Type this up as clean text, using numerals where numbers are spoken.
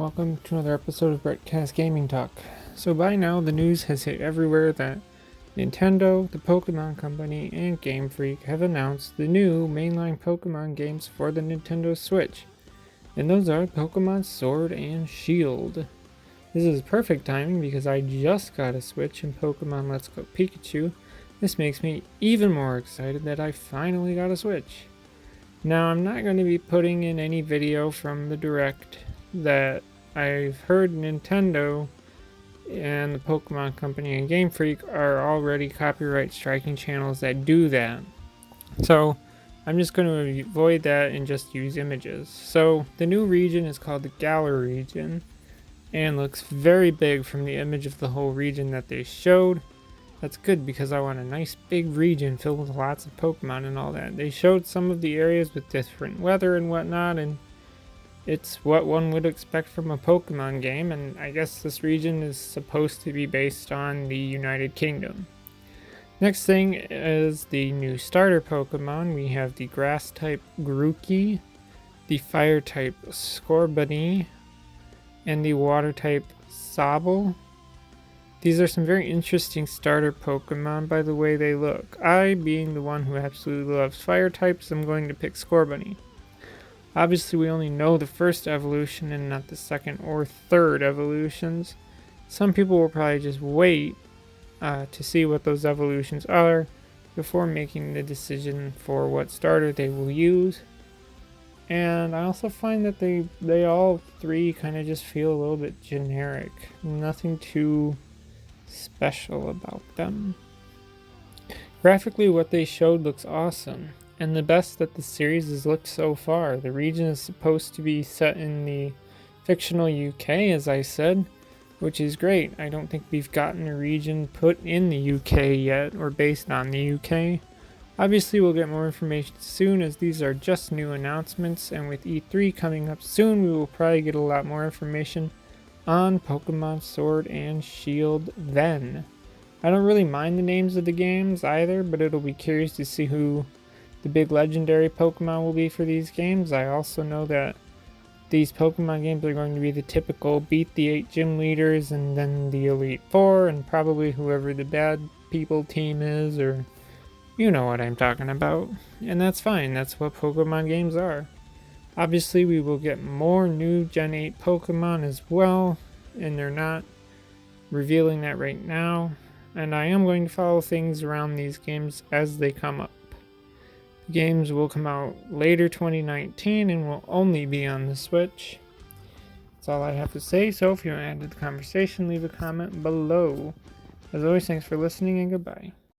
welcome to another episode of Brettcast Gaming Talk. So by now, the news has hit everywhere that Nintendo, the Pokémon Company, and Game Freak have announced the new mainline Pokémon games for the Nintendo Switch. And those are Pokémon Sword and Shield. This is perfect timing because I just got a Switch in Pokémon Let's Go Pikachu. This makes me even more excited that I finally got a Switch. Now, I'm not going to be putting in any video from the Direct that I've heard Nintendo and the Pokemon Company and Game Freak are already copyright striking channels that do that. So, I'm just going to avoid that and just use images. So, the new region is called the Galar region and looks very big from the image of the whole region that they showed. That's good because I want a nice big region filled with lots of Pokemon and all that. They showed some of the areas with different weather and whatnot, and it's what one would expect from a Pokemon game, and I guess this region is supposed to be based on the United Kingdom. Next thing is the new starter Pokemon. We have the Grass type Grookey, the Fire type Scorbunny, and the Water type Sobble. These are some very interesting starter Pokemon by the way they look. I, being the one who absolutely loves fire types, I'm going to pick Scorbunny. Obviously, we only know the first evolution and not the second or third evolutions. Some people will probably just wait to see what those evolutions are before making the decision for what starter they will use. And I also find that they all three kind of just feel a little bit generic. Nothing too special about them. Graphically, what they showed looks awesome, and the best that the series has looked so far. The region is supposed to be set in the fictional UK, as I said, which is great. I don't think we've gotten a region put in the UK yet, or based on the UK. Obviously, we'll get more information soon, as these are just new announcements, and with E3 coming up soon, we will probably get a lot more information on Pokemon Sword and Shield then. I don't really mind the names of the games either, but it'll be curious to see who the big legendary Pokemon will be for these games. I also know that these Pokemon games are going to be the typical beat the 8 gym leaders and then the Elite Four and probably whoever the bad people team is, or you know what I'm talking about. And that's fine, that's what Pokemon games are. Obviously, we will get more new Gen 8 Pokemon as well, and they're not revealing that right now. And I am going to follow things around these games as they come up. The games will come out later 2019 and will only be on the Switch. That's all I have to say, so if you want to add to the conversation, leave a comment below. As always, thanks for listening and goodbye.